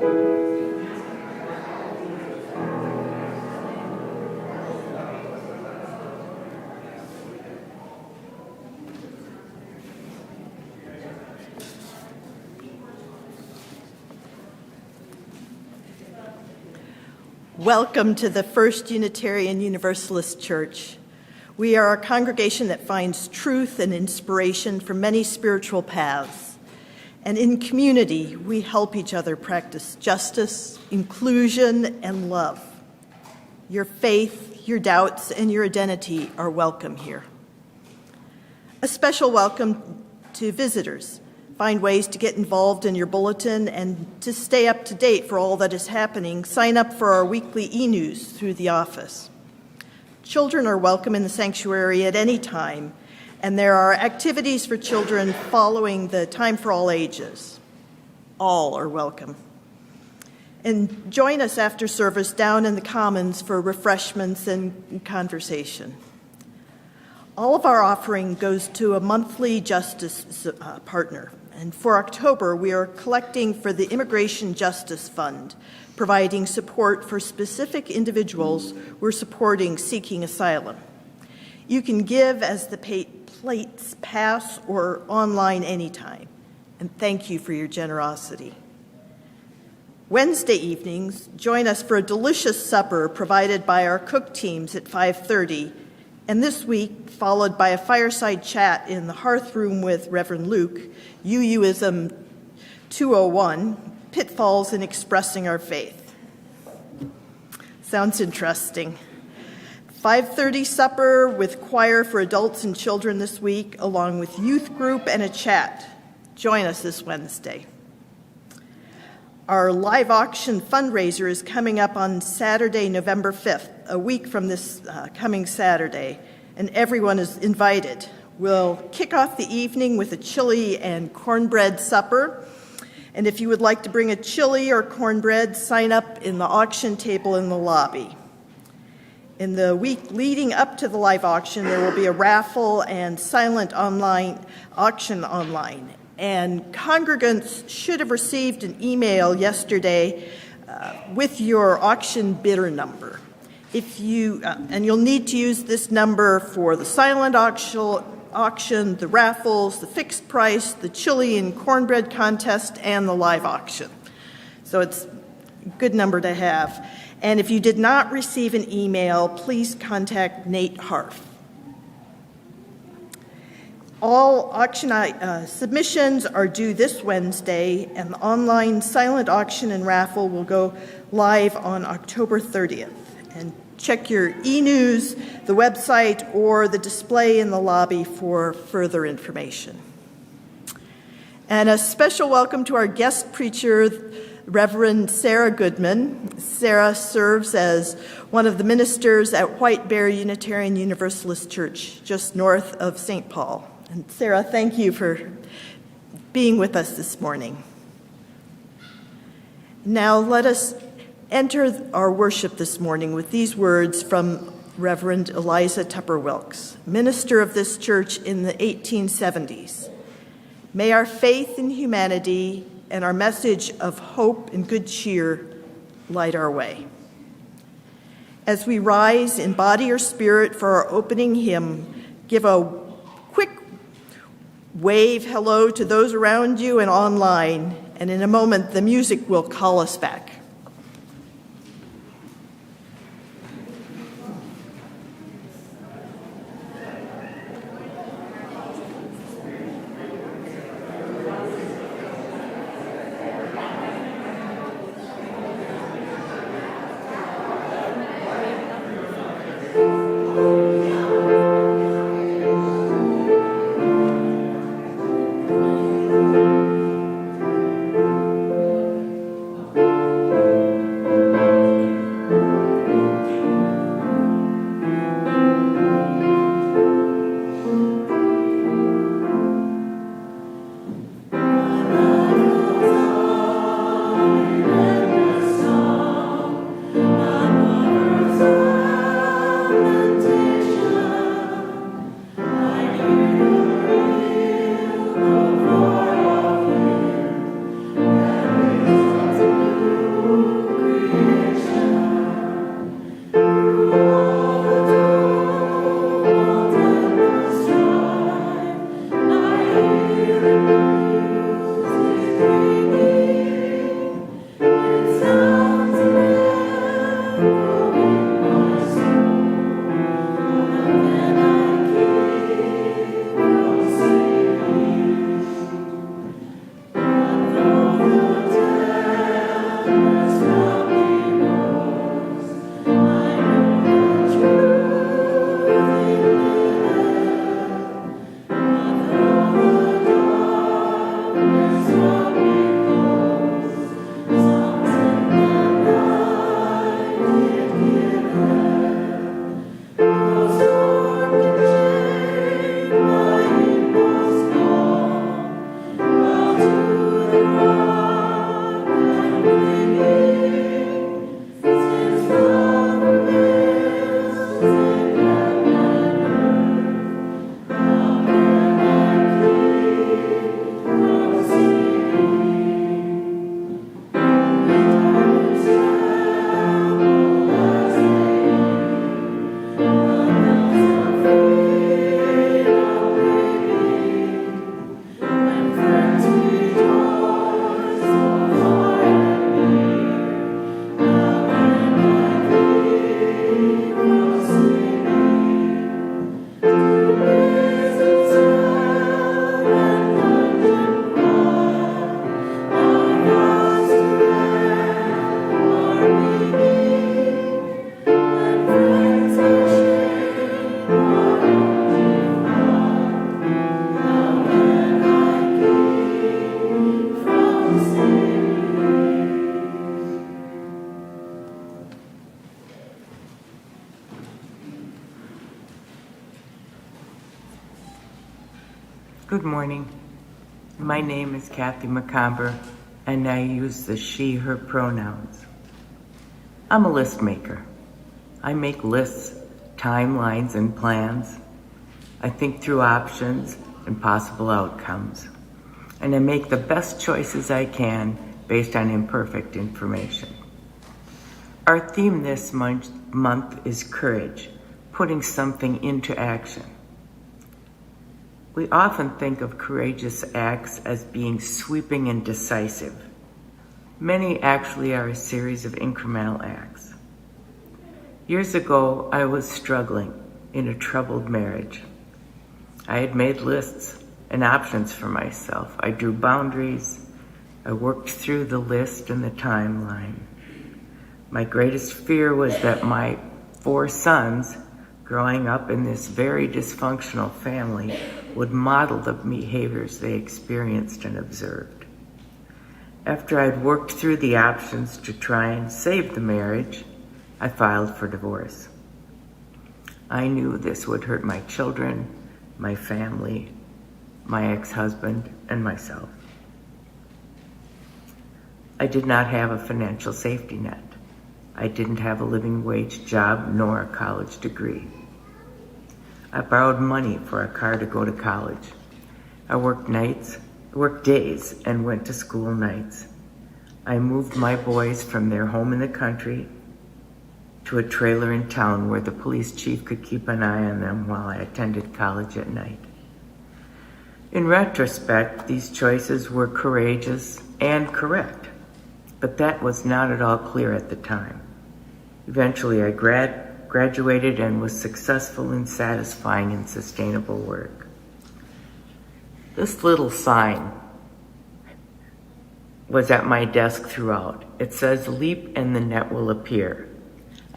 Welcome to the First Unitarian Universalist Church. We are a congregation that finds truth and inspiration from many spiritual paths. And in community, we help each other practice justice, inclusion, and love. Your faith, your doubts, and your identity are welcome here. A special welcome to visitors. Find ways to get involved in your bulletin and to stay up to date for all that is happening. Sign up for our weekly e-news through the office. Children are welcome in the sanctuary at any time, and there are activities for children following the Time for All Ages. All are welcome. And join us after service down in the Commons for refreshments and conversation. All of our offering goes to a monthly justice partner. And for October, we are collecting for the Immigration Justice Fund, providing support for specific individuals we're supporting seeking asylum. You can give as the plates pass or online anytime. And thank you for your generosity. Wednesday evenings, join us for a delicious supper provided by our cook teams at 5:30, and this week followed by a fireside chat in the Hearth Room with Reverend Luke, UUism 201, Pitfalls in Expressing Our Faith. Sounds interesting. 5:30 supper with choir for adults and children this week, along with youth group and a chat. Join us this Wednesday. Our live auction fundraiser is coming up on Saturday, November 5th, a week from this coming Saturday, and everyone is invited. We'll kick off the evening with a chili and cornbread supper, and if you would like to bring a chili or cornbread, sign up in the auction table in the lobby. In the week leading up to the live auction, there will be a raffle and silent auction online. And congregants should have received an email yesterday with your auction bidder number. And you'll need to use this number for the silent auction, the raffles, the fixed price, the chili and cornbread contest, and the live auction. So it's a good number to have. And if you did not receive an email, please contact Nate Harf. All auction submissions are due this Wednesday, and the online silent auction and raffle will go live on October 30th. And check your e-news, the website, or the display in the lobby for further information. And a special welcome to our guest preacher, Reverend Sarah Goodman. Sarah serves as one of the ministers at White Bear Unitarian Universalist Church, just north of St. Paul. And Sarah, thank you for being with us this morning. Now let us enter our worship this morning with these words from Reverend Eliza Tupper Wilkes, minister of this church in the 1870s. May our faith in humanity and our message of hope and good cheer light our way. As we rise in body or spirit for our opening hymn, give a quick wave hello to those around you and online, and in a moment the music will call us back. Good morning. My name is Kathy McComber, and I use the she, her pronouns. I'm a list maker. I make lists, timelines, and plans. I think through options and possible outcomes, and I make the best choices I can based on imperfect information. Our theme this month is courage, putting something into action. We often think of courageous acts as being sweeping and decisive. Many actually are a series of incremental acts. Years ago, I was struggling in a troubled marriage. I had made lists and options for myself. I drew boundaries. I worked through the list and the timeline. My greatest fear was that my 4 sons, growing up in this very dysfunctional family, would model the behaviors they experienced and observed. After I'd worked through the options to try and save the marriage, I filed for divorce. I knew this would hurt my children, my family, my ex-husband, and myself. I did not have a financial safety net. I didn't have a living wage job nor a college degree. I borrowed money for a car to go to college. I worked days and went to school nights. I moved my boys from their home in the country to a trailer in town where the police chief could keep an eye on them while I attended college at night. In retrospect, these choices were courageous and correct, but that was not at all clear at the time. Eventually, I graduated and was successful in satisfying and sustainable work. This little sign was at my desk throughout. It says, "Leap and the net will appear."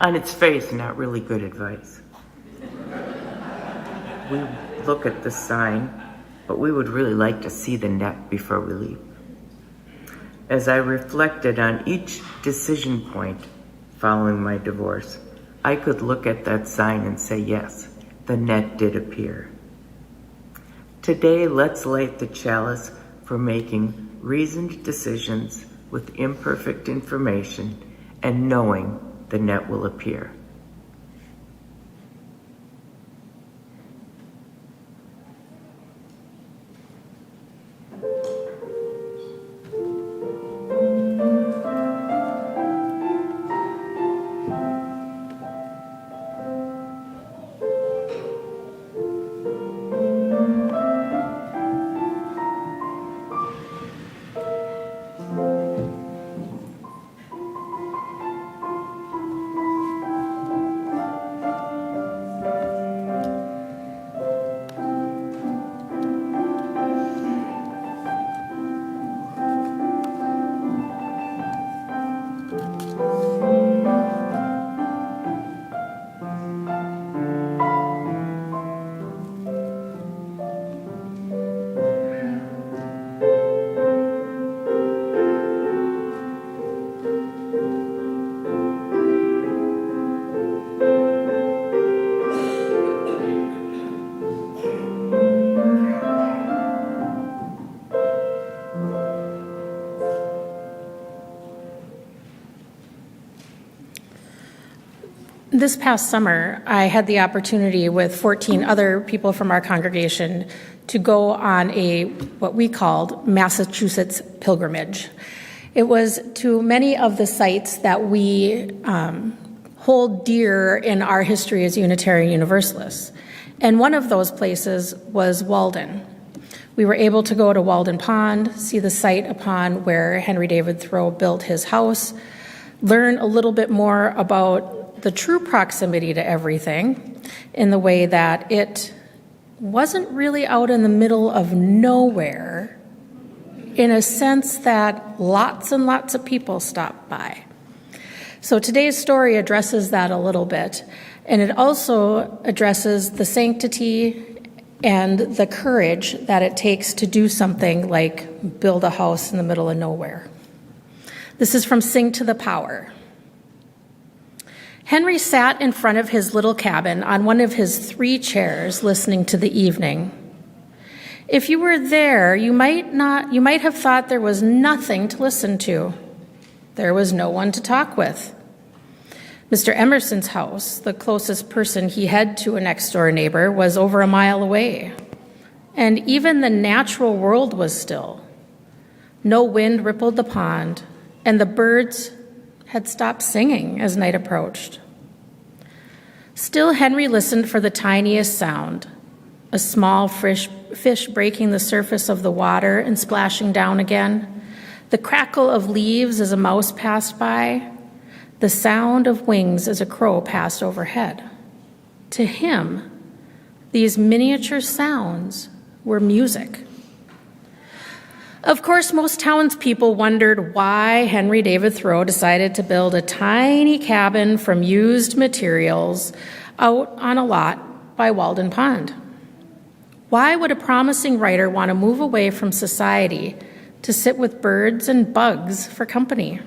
On its face, not really good advice. We look at the sign, but we would really like to see the net before we leap. As I reflected on each decision point following my divorce, I could look at that sign and say, yes, the net did appear. Today, let's light the chalice for making reasoned decisions with imperfect information and knowing the net will appear. This past summer, I had the opportunity with 14 other people from our congregation to go on what we called Massachusetts pilgrimage. It was to many of the sites that we hold dear in our history as Unitarian Universalists. And one of those places was Walden. We were able to go to Walden Pond, see the site upon where Henry David Thoreau built his house, learn a little bit more about the true proximity to everything in the way that it wasn't really out in the middle of nowhere, in a sense that lots and lots of people stopped by. So today's story addresses that a little bit, and it also addresses the sanctity and the courage that it takes to do something like build a house in the middle of nowhere. This is from Sing to the Power. Henry sat in front of his little cabin on one of his 3 chairs listening to the evening. If you were there, you might have thought there was nothing to listen to. There was no one to talk with. Mr. Emerson's house, the closest person he had to a next-door neighbor, was over a mile away. And even the natural world was still. No wind rippled the pond, and the birds had stopped singing as night approached. Still, Henry listened for the tiniest sound, a small fish breaking the surface of the water and splashing down again, the crackle of leaves as a mouse passed by, the sound of wings as a crow passed overhead. To him, these miniature sounds were music. Of course, most townspeople wondered why Henry David Thoreau decided to build a tiny cabin from used materials out on a lot by Walden Pond. Why would a promising writer want to move away from society to sit with birds and bugs for company?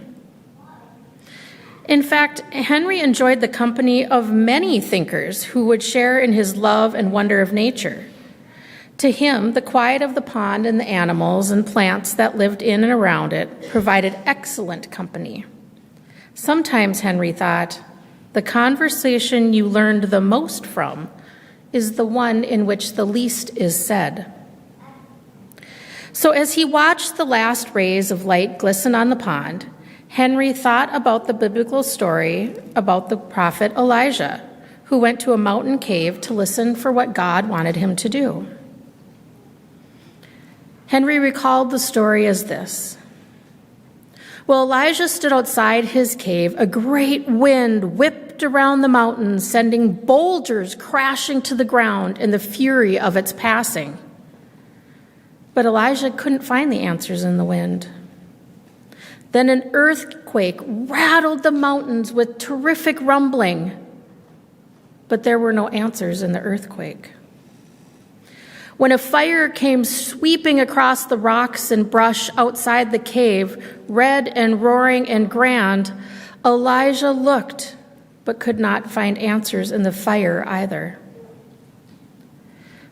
In fact, Henry enjoyed the company of many thinkers who would share in his love and wonder of nature. To him, the quiet of the pond and the animals and plants that lived in and around it provided excellent company. Sometimes, Henry thought, the conversation you learned the most from is the one in which the least is said. So as he watched the last rays of light glisten on the pond, Henry thought about the biblical story about the prophet Elijah, who went to a mountain cave to listen for what God wanted him to do. Henry recalled the story as this. While Elijah stood outside his cave, a great wind whipped around the mountains, sending boulders crashing to the ground in the fury of its passing. But Elijah couldn't find the answers in the wind. Then an earthquake rattled the mountains with terrific rumbling, but there were no answers in the earthquake. When a fire came sweeping across the rocks and brush outside the cave, red and roaring and grand, Elijah looked but could not find answers in the fire either.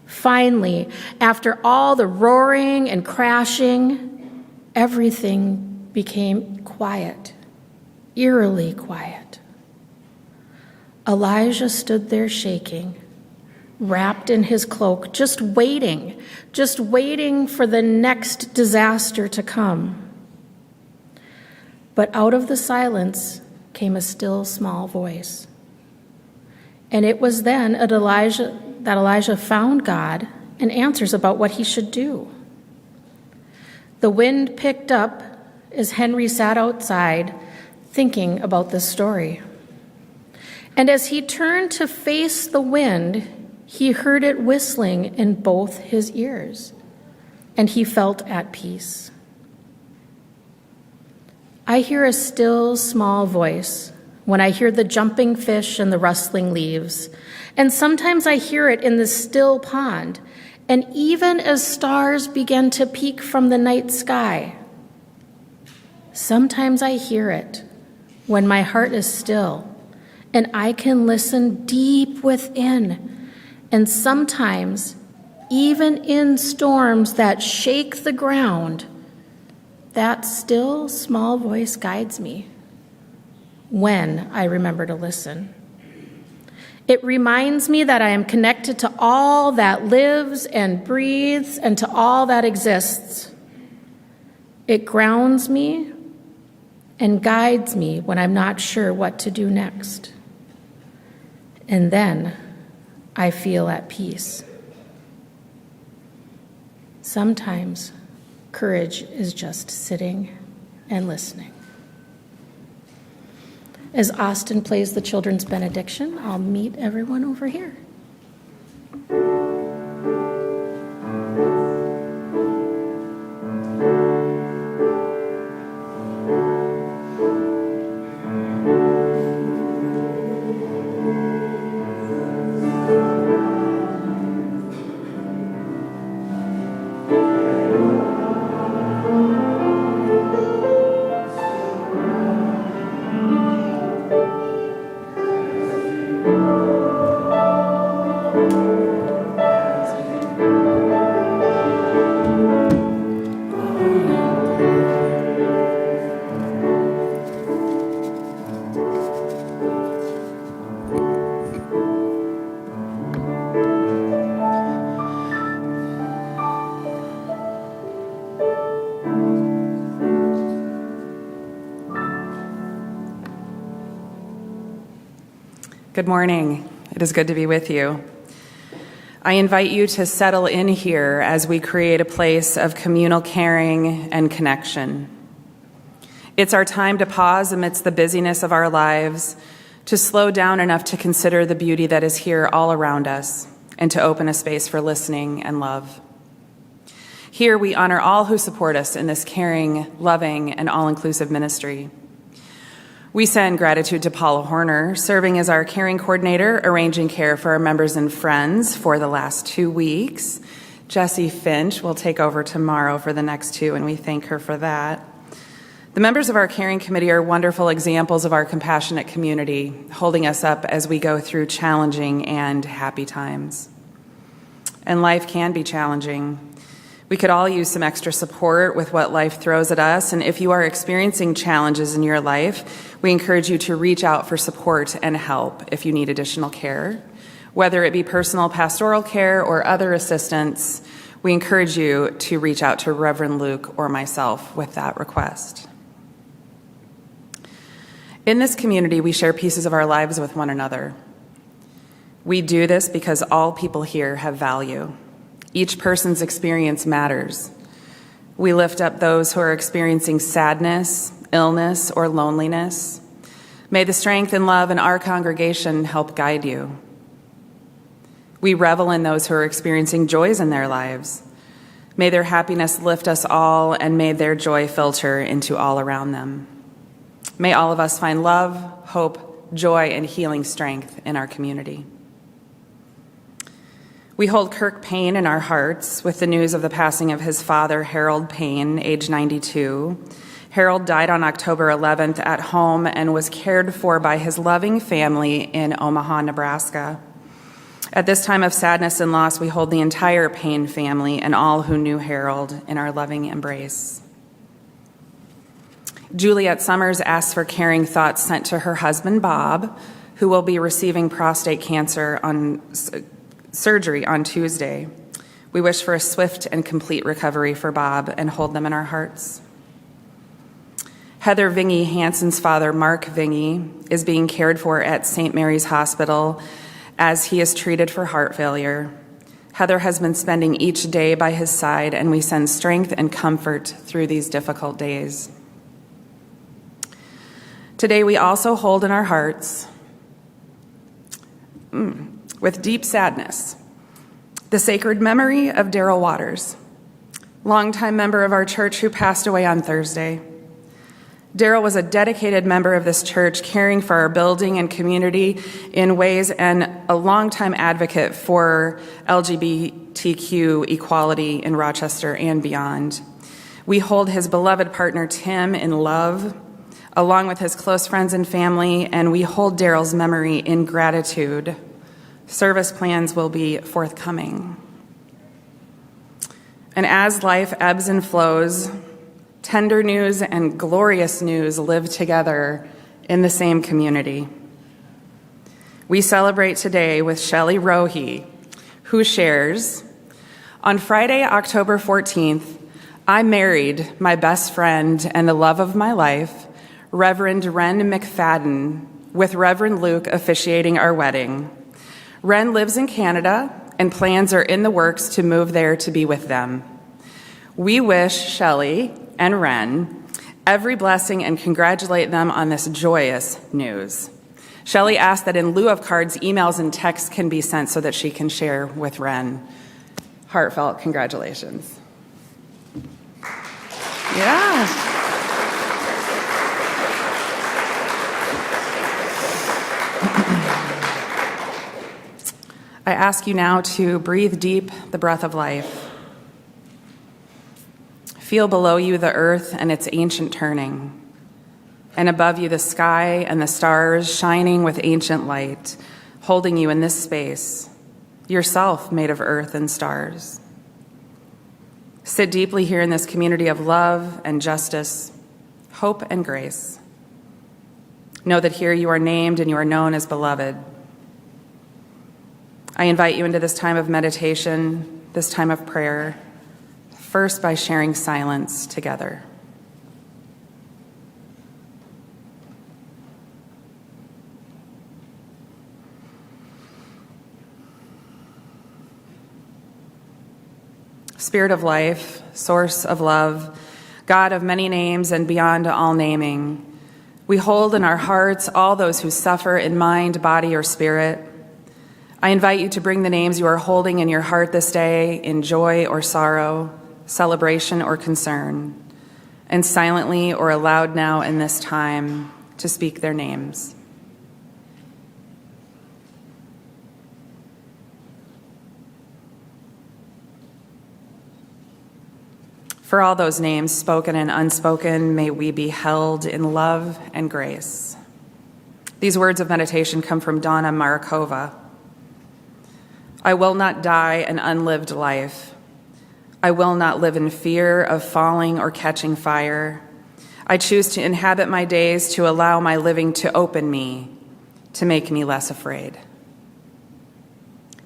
Finally, after all the roaring and crashing, everything became quiet, eerily quiet. Elijah stood there shaking, wrapped in his cloak, just waiting for the next disaster to come. But out of the silence came a still small voice. And it was then that Elijah found God and answers about what he should do. The wind picked up as Henry sat outside thinking about this story. And as he turned to face the wind, he heard it whistling in both his ears, and he felt at peace. I hear a still, small voice when I hear the jumping fish and the rustling leaves, and sometimes I hear it in the still pond, and even as stars begin to peek from the night sky. Sometimes I hear it when my heart is still, and I can listen deep within. And sometimes, even in storms that shake the ground, that still small voice guides me when I remember to listen. It reminds me that I am connected to all that lives and breathes and to all that exists. It grounds me and guides me when I'm not sure what to do next. And then I feel at peace. Sometimes courage is just sitting and listening. As Austin plays the children's benediction, I'll meet everyone over here. Good morning. It is good to be with you. I invite you to settle in here as we create a place of communal caring and connection. It's our time to pause amidst the busyness of our lives, to slow down enough to consider the beauty that is here all around us, and to open a space for listening and love. Here we honor all who support us in this caring, loving, and all-inclusive ministry. We send gratitude to Paula Horner, serving as our caring coordinator, arranging care for our members and friends for the last 2 weeks. Jessie Finch will take over tomorrow for the next 2, and we thank her for that. The members of our caring committee are wonderful examples of our compassionate community, holding us up as we go through challenging and happy times. And life can be challenging. We could all use some extra support with what life throws at us, and if you are experiencing challenges in your life, we encourage you to reach out for support and help if you need additional care. Whether it be personal pastoral care or other assistance, we encourage you to reach out to Reverend Luke or myself with that request. In this community, we share pieces of our lives with one another. We do this because all people here have value. Each person's experience matters. We lift up those who are experiencing sadness, illness, or loneliness. May the strength and love in our congregation help guide you. We revel in those who are experiencing joys in their lives. May their happiness lift us all, and may their joy filter into all around them. May all of us find love, hope, joy, and healing strength in our community. We hold Kirk Payne in our hearts with the news of the passing of his father, Harold Payne, age 92. Harold died on October 11th at home and was cared for by his loving family in Omaha, Nebraska. At this time of sadness and loss, we hold the entire Payne family and all who knew Harold in our loving embrace. Juliet Summers asks for caring thoughts sent to her husband, Bob, who will be receiving prostate cancer surgery on Tuesday. We wish for a swift and complete recovery for Bob and hold them in our hearts. Heather Vingy Hansen's father, Mark Vingy, is being cared for at St. Mary's Hospital as he is treated for heart failure. Heather has been spending each day by his side, and we send strength and comfort through these difficult days. Today, we also hold in our hearts, with deep sadness, the sacred memory of Daryl Waters, longtime member of our church who passed away on Thursday. Daryl was a dedicated member of this church, caring for our building and community in ways, and a longtime advocate for LGBTQ equality in Rochester and beyond. We hold his beloved partner Tim in love, along with his close friends and family, and we hold Daryl's memory in gratitude. Service plans will be forthcoming. And as life ebbs and flows, tender news and glorious news live together in the same community. We celebrate today with Shelley Rohe, who shares, on Friday, October 14th, I married my best friend and the love of my life, Reverend Ren McFadden, with Reverend Luke officiating our wedding. Ren lives in Canada, and plans are in the works to move there to be with them. We wish Shelley and Ren every blessing and congratulate them on this joyous news. Shelley asked that in lieu of cards, emails and texts can be sent so that she can share with Ren. Heartfelt congratulations. Yeah. I ask you now to breathe deep the breath of life. Feel below you the earth and its ancient turning, and above you the sky and the stars shining with ancient light, holding you in this space, yourself made of earth and stars. Sit deeply here in this community of love and justice, hope and grace. Know that here you are named and you are known as beloved. I invite you into this time of meditation, this time of prayer, first by sharing silence together. Spirit of life, source of love, God of many names and beyond all naming, we hold in our hearts all those who suffer in mind, body, or spirit. I invite you to bring the names you are holding in your heart this day in joy or sorrow, celebration or concern, and silently or aloud now in this time to speak their names. For all those names, spoken and unspoken, may we be held in love and grace. These words of meditation come from Donna Marakova. I will not die an unlived life. I will not live in fear of falling or catching fire. I choose to inhabit my days to allow my living to open me, to make me less afraid.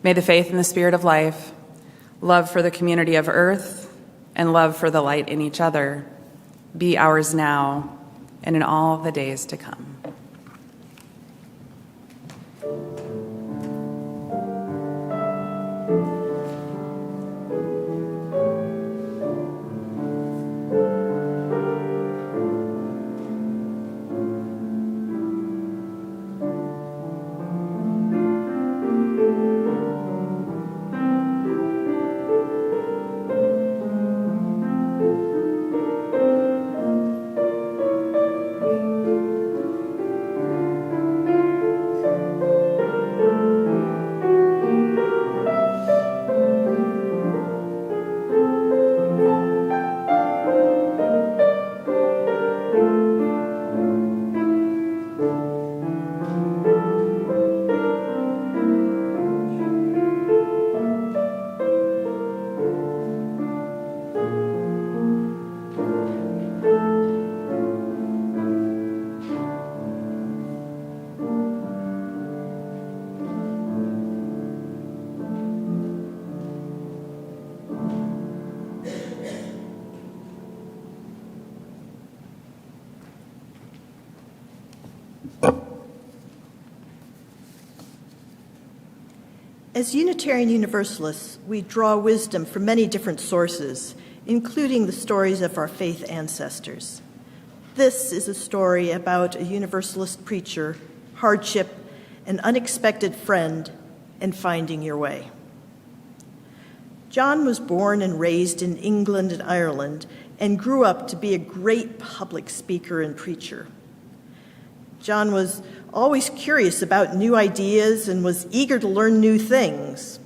May the faith in the Spirit of life, love for the community of earth, and love for the light in each other be ours now and in all the days to come. As Unitarian Universalists, we draw wisdom from many different sources, including the stories of our faith ancestors. This is a story about a Universalist preacher, hardship, an unexpected friend, and finding your way. John was born and raised in England and Ireland and grew up to be a great public speaker and preacher. John was always curious about new ideas and was eager to learn new things.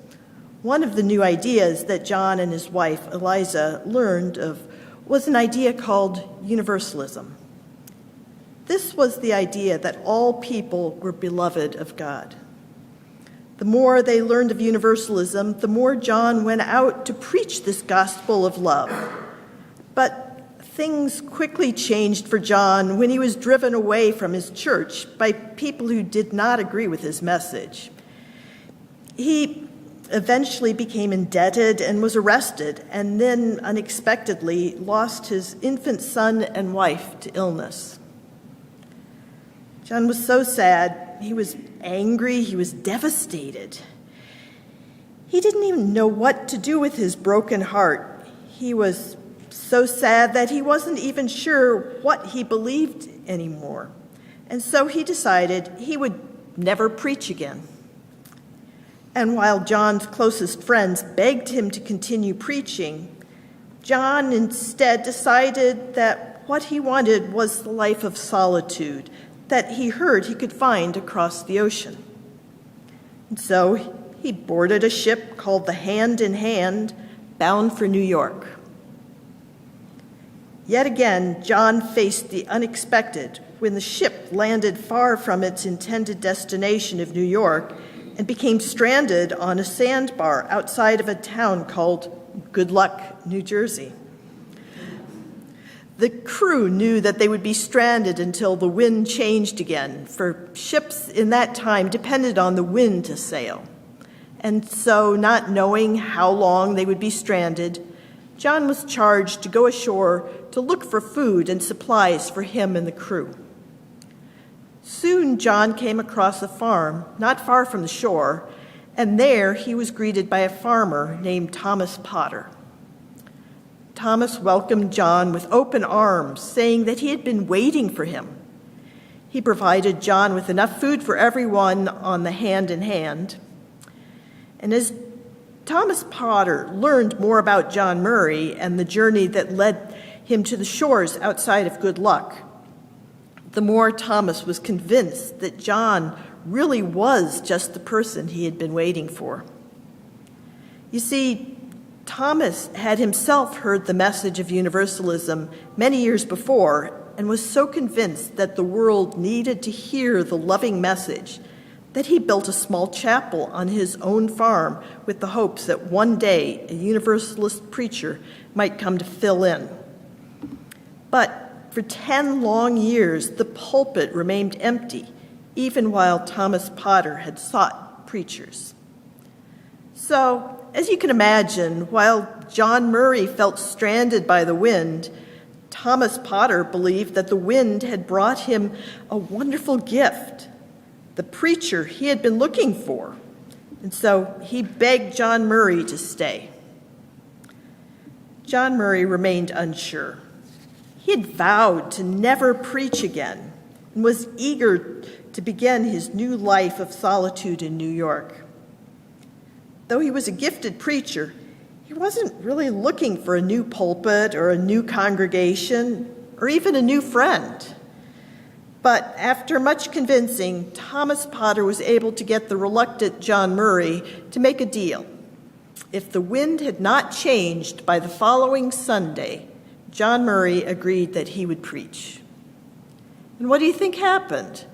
One of the new ideas that John and his wife, Eliza, learned of was an idea called universalism. This was the idea that all people were beloved of God. The more they learned of universalism, the more John went out to preach this gospel of love. But things quickly changed for John when he was driven away from his church by people who did not agree with his message. He eventually became indebted and was arrested, and then unexpectedly lost his infant son and wife to illness. John was so sad, he was angry, he was devastated. He didn't even know what to do with his broken heart. He was so sad that he wasn't even sure what he believed anymore. And so he decided he would never preach again. And while John's closest friends begged him to continue preaching, John instead decided that what he wanted was the life of solitude that he heard he could find across the ocean. And so he boarded a ship called the Hand in Hand, bound for New York. Yet again, John faced the unexpected when the ship landed far from its intended destination of New York and became stranded on a sandbar outside of a town called Good Luck, New Jersey. The crew knew that they would be stranded until the wind changed again, for ships in that time depended on the wind to sail. And so, not knowing how long they would be stranded, John was charged to go ashore to look for food and supplies for him and the crew. Soon, John came across a farm not far from the shore, and there he was greeted by a farmer named Thomas Potter. Thomas welcomed John with open arms, saying that he had been waiting for him. He provided John with enough food for everyone on the Hand in Hand. And as Thomas Potter learned more about John Murray and the journey that led him to the shores outside of Good Luck, the more Thomas was convinced that John really was just the person he had been waiting for. You see, Thomas had himself heard the message of Universalism many years before and was so convinced that the world needed to hear the loving message that he built a small chapel on his own farm with the hopes that one day a Universalist preacher might come to fill in. But for 10 long years, the pulpit remained empty, even while Thomas Potter had sought preachers. So, as you can imagine, while John Murray felt stranded by the wind, Thomas Potter believed that the wind had brought him a wonderful gift, the preacher he had been looking for. And so he begged John Murray to stay. John Murray remained unsure. He had vowed to never preach again and was eager to begin his new life of solitude in New York. Though he was a gifted preacher, he wasn't really looking for a new pulpit or a new congregation or even a new friend. But after much convincing, Thomas Potter was able to get the reluctant John Murray to make a deal. If the wind had not changed by the following Sunday, John Murray agreed that he would preach. And what do you think happened?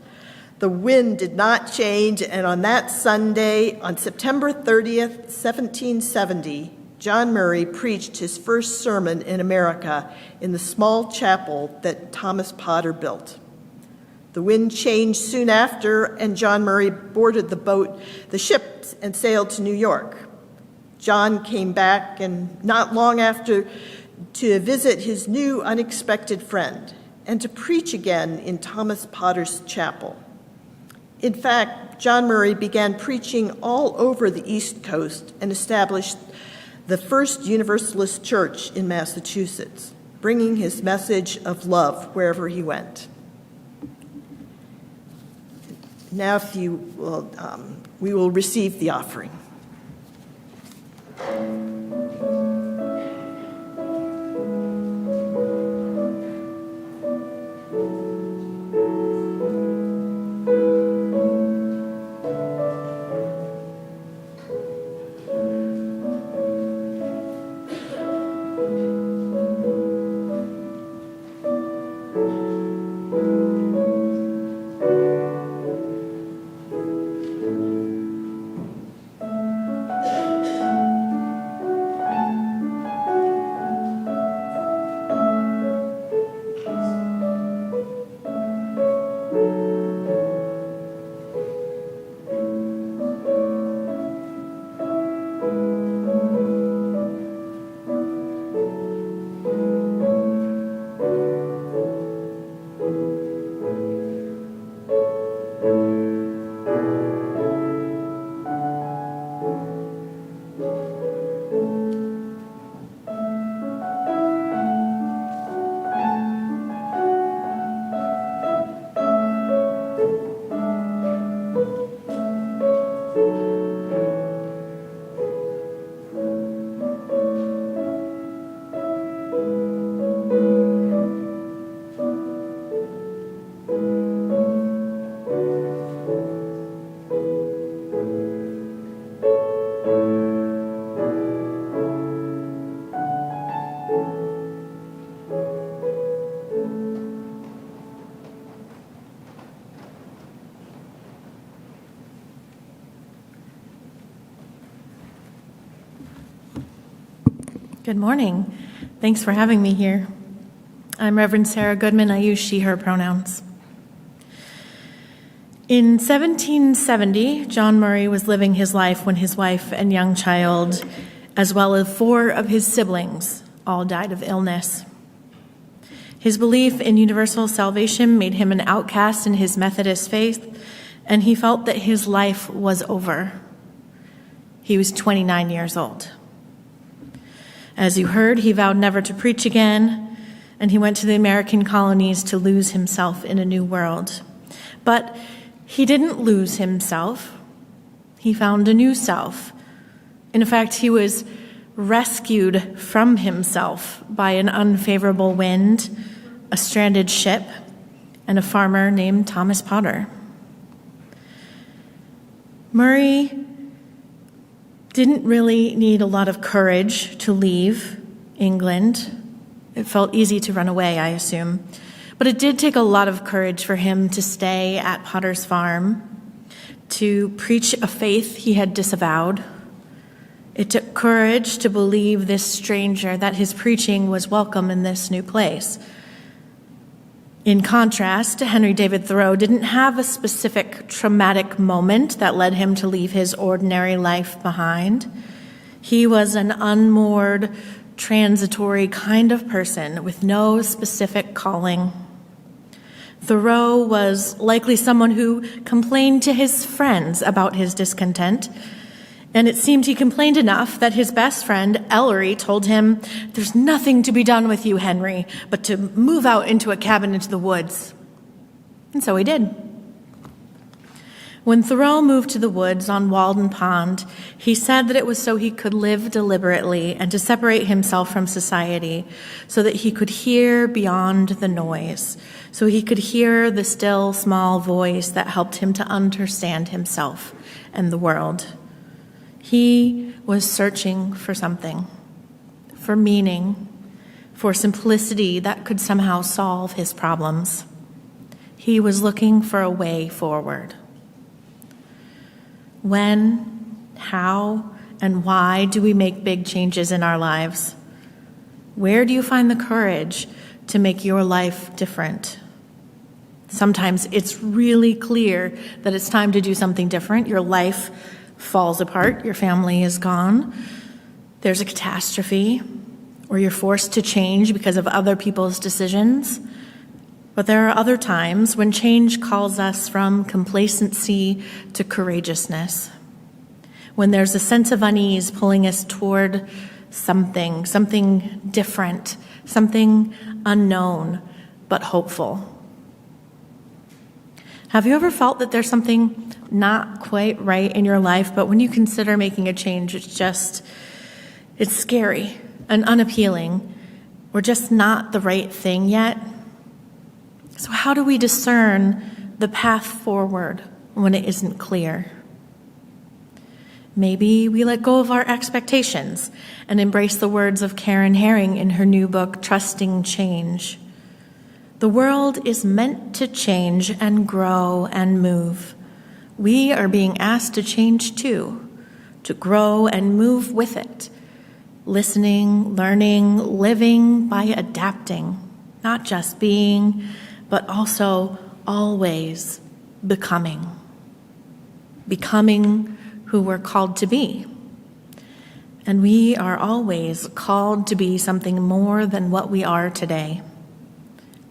The wind did not change, and on that Sunday, on September 30th, 1770, John Murray preached his first sermon in America in the small chapel that Thomas Potter built. The wind changed soon after, and John Murray boarded the ship, and sailed to New York. John came back, and not long after, to visit his new unexpected friend and to preach again in Thomas Potter's chapel. In fact, John Murray began preaching all over the East Coast and established the first Universalist church in Massachusetts, bringing his message of love wherever he went. Now, if you will, we will receive the offering. Good morning. Thanks for having me here. I'm Reverend Sarah Goodman. I use she, her pronouns. In 1770, John Murray was living his life when his wife and young child, as well as 4 of his siblings, all died of illness. His belief in universal salvation made him an outcast in his Methodist faith, and he felt that his life was over. He was 29 years old. As you heard, he vowed never to preach again, and he went to the American colonies to lose himself in a new world. But he didn't lose himself. He found a new self. In fact, he was rescued from himself by an unfavorable wind, a stranded ship, and a farmer named Thomas Potter. Murray didn't really need a lot of courage to leave England. It felt easy to run away, I assume. But it did take a lot of courage for him to stay at Potter's farm, to preach a faith he had disavowed. It took courage to believe this stranger that his preaching was welcome in this new place. In contrast, Henry David Thoreau didn't have a specific traumatic moment that led him to leave his ordinary life behind. He was an unmoored, transitory kind of person with no specific calling. Thoreau was likely someone who complained to his friends about his discontent, and it seemed he complained enough that his best friend, Ellery, told him, "There's nothing to be done with you, Henry, but to move out into a cabin into the woods." And so he did. When Thoreau moved to the woods on Walden Pond, he said that it was so he could live deliberately and to separate himself from society so that he could hear beyond the noise, so he could hear the still, small voice that helped him to understand himself and the world. He was searching for something, for meaning, for simplicity that could somehow solve his problems. He was looking for a way forward. When, how, and why do we make big changes in our lives? Where do you find the courage to make your life different? Sometimes it's really clear that it's time to do something different. Your life falls apart, your family is gone, there's a catastrophe, or you're forced to change because of other people's decisions. But there are other times when change calls us from complacency to courageousness, when there's a sense of unease pulling us toward something different, something unknown, but hopeful. Have you ever felt that there's something not quite right in your life, but when you consider making a change, it's scary and unappealing, or just not the right thing yet? So how do we discern the path forward when it isn't clear? Maybe we let go of our expectations and embrace the words of Karen Herring in her new book, Trusting Change. The world is meant to change and grow and move. We are being asked to change too, to grow and move with it, listening, learning, living by adapting, not just being, but also always becoming who we're called to be. And we are always called to be something more than what we are today.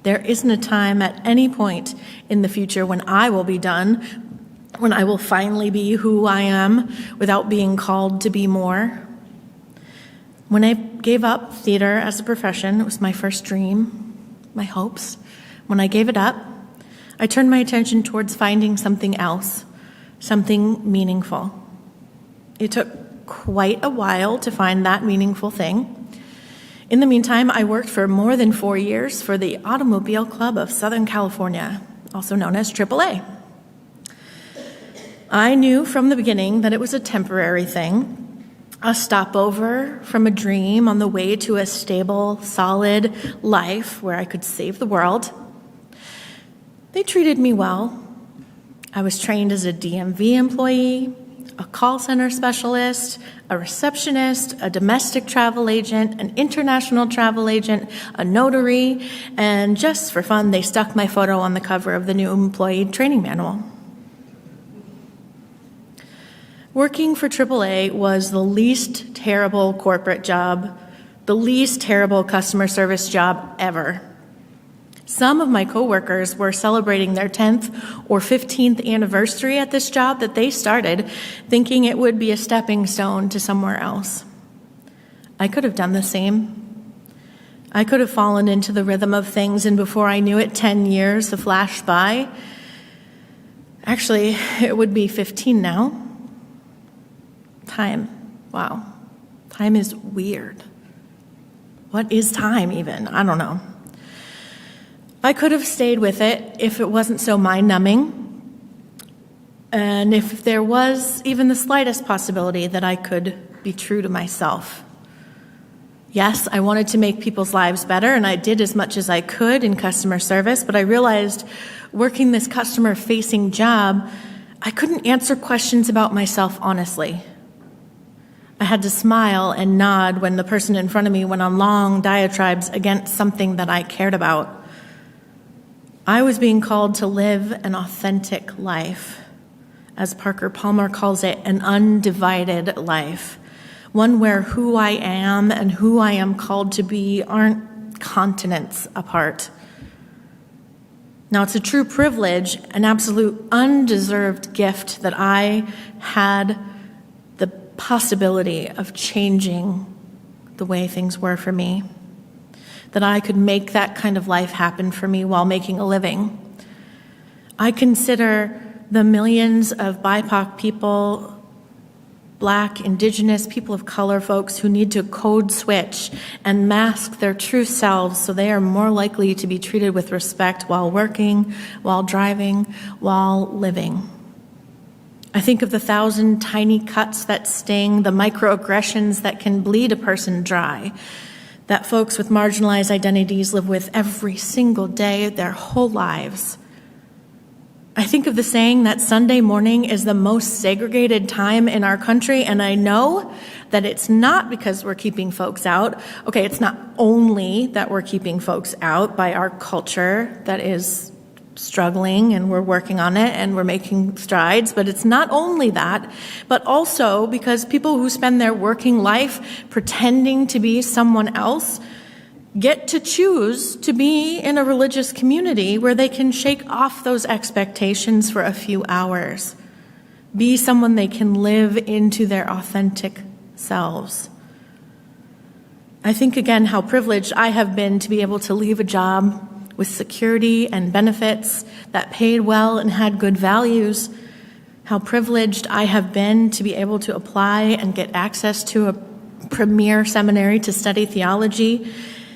There isn't a time at any point in the future when I will be done, when I will finally be who I am without being called to be more. When I gave up theater as a profession, it was my first dream, my hopes. When I gave it up, I turned my attention towards finding something else, something meaningful. It took quite a while to find that meaningful thing. In the meantime, I worked for more than 4 years for the Automobile Club of Southern California, also known as AAA. I knew from the beginning that it was a temporary thing, a stopover from a dream on the way to a stable, solid life where I could save the world. They treated me well. I was trained as a DMV employee, a call center specialist, a receptionist, a domestic travel agent, an international travel agent, a notary, and just for fun, they stuck my photo on the cover of the new employee training manual. Working for AAA was the least terrible corporate job, the least terrible customer service job ever. Some of my coworkers were celebrating their 10th or 15th anniversary at this job that they started, thinking it would be a stepping stone to somewhere else. I could have done the same. I could have fallen into the rhythm of things, and before I knew it, 10 years have flashed by. Actually, it would be 15 now. Time. Wow. Time is weird. What is time even? I don't know. I could have stayed with it if it wasn't so mind-numbing, and if there was even the slightest possibility that I could be true to myself. Yes, I wanted to make people's lives better, and I did as much as I could in customer service, but I realized working this customer-facing job, I couldn't answer questions about myself honestly. I had to smile and nod when the person in front of me went on long diatribes against something that I cared about. I was being called to live an authentic life, as Parker Palmer calls it, an undivided life, one where who I am and who I am called to be aren't continents apart. Now, it's a true privilege, an absolute undeserved gift that I had the possibility of changing the way things were for me, that I could make that kind of life happen for me while making a living. I consider the millions of BIPOC people, Black, Indigenous, people of color folks who need to code switch and mask their true selves so they are more likely to be treated with respect while working, while driving, while living. I think of the 1,000 tiny cuts that sting, the microaggressions that can bleed a person dry, that folks with marginalized identities live with every single day, their whole lives. I think of the saying that Sunday morning is the most segregated time in our country, and I know that it's not because we're keeping folks out. Okay, it's not only that we're keeping folks out by our culture that is struggling, and we're working on it, and we're making strides, but it's not only that, but also because people who spend their working life pretending to be someone else get to choose to be in a religious community where they can shake off those expectations for a few hours, be someone they can live into their authentic selves. I think again how privileged I have been to be able to leave a job with security and benefits that paid well and had good values, how privileged I have been to be able to apply and get access to a premier seminary to study theology,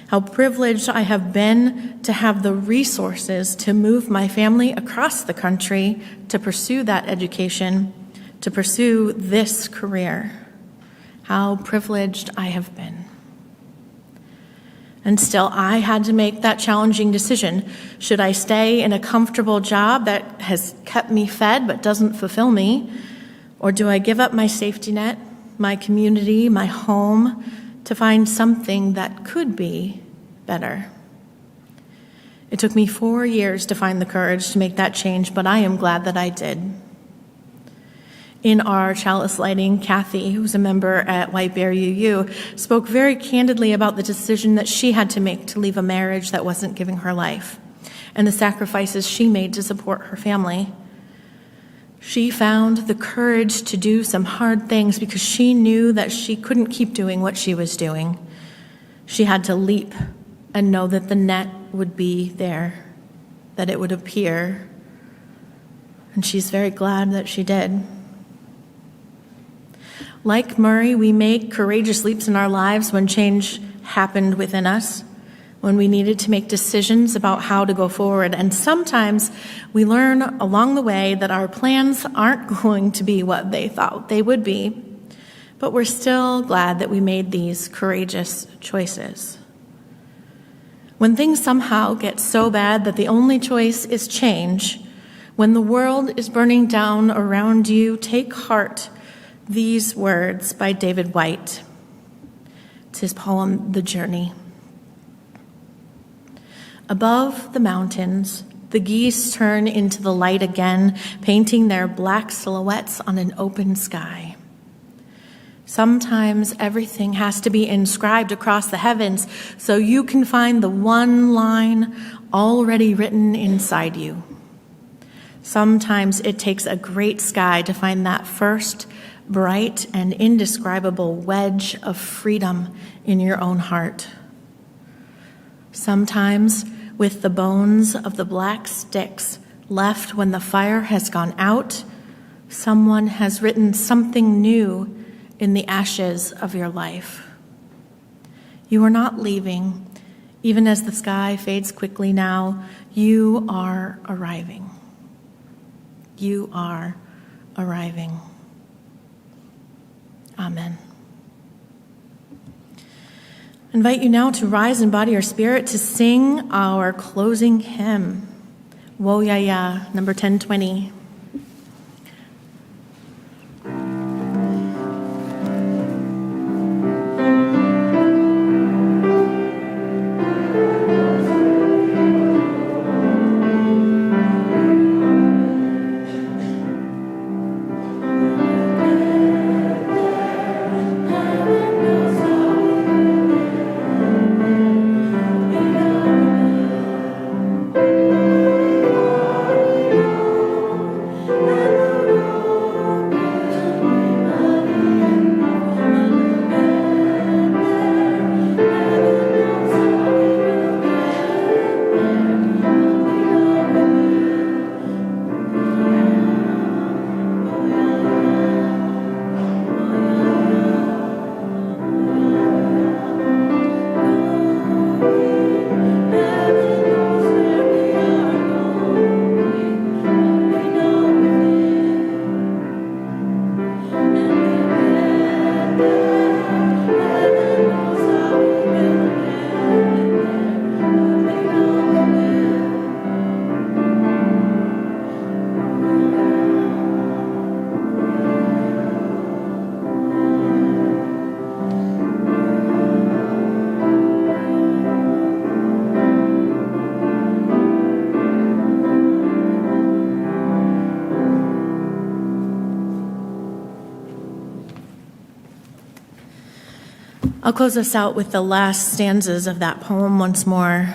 how privileged I have been to have the resources to move my family across the country to pursue that education, to pursue this career. How privileged I have been. And still, I had to make that challenging decision. Should I stay in a comfortable job that has kept me fed but doesn't fulfill me? Or do I give up my safety net, my community, my home, to find something that could be better? It took me 4 years to find the courage to make that change, but I am glad that I did. In our chalice lighting, Kathy, who's a member at White Bear UU, spoke very candidly about the decision that she had to make to leave a marriage that wasn't giving her life, and the sacrifices she made to support her family. She found the courage to do some hard things because she knew that she couldn't keep doing what she was doing. She had to leap and know that the net would be there, that it would appear. And she's very glad that she did. Like Murray, we make courageous leaps in our lives when change happened within us, when we needed to make decisions about how to go forward. And sometimes we learn along the way that our plans aren't going to be what they thought they would be, but we're still glad that we made these courageous choices. When things somehow get so bad that the only choice is change, when the world is burning down around you, take heart. These words by David White. It's his poem, The Journey. Above the mountains, the geese turn into the light again, painting their black silhouettes on an open sky. Sometimes everything has to be inscribed across the heavens so you can find the one line already written inside you. Sometimes it takes a great sky to find that first bright and indescribable wedge of freedom in your own heart. Sometimes, with the bones of the black sticks left when the fire has gone out, someone has written something new in the ashes of your life. You are not leaving, even as the sky fades quickly now. You are arriving. You are arriving. Amen. I invite you now to rise in body or spirit to sing our closing hymn, Wo Ya Ya, number 1020. I'll close us out with the last stanzas of that poem once more.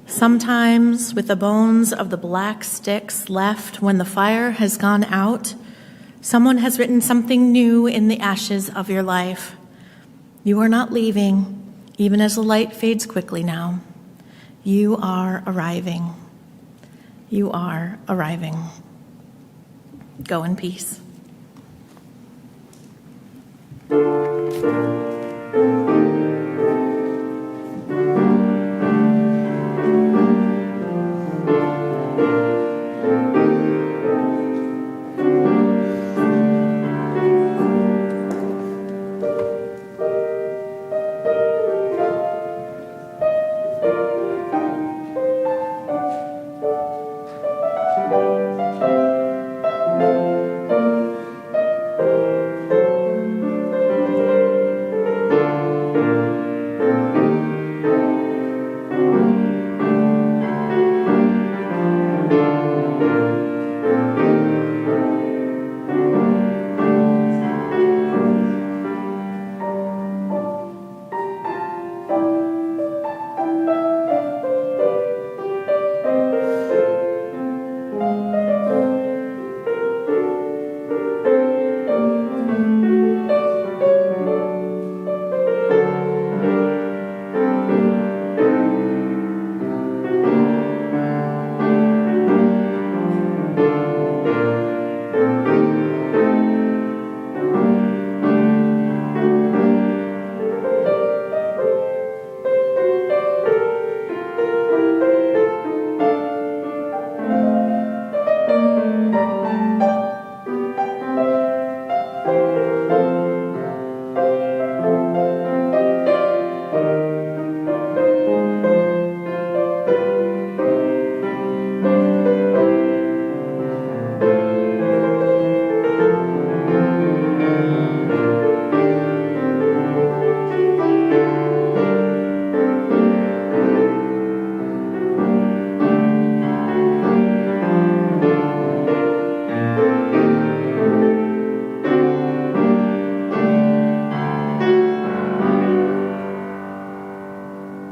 Sometimes, with the bones of the black sticks left when the fire has gone out, someone has written something new in the ashes of your life. You are not leaving, even as the light fades quickly now. You are arriving. You are arriving. Go in peace.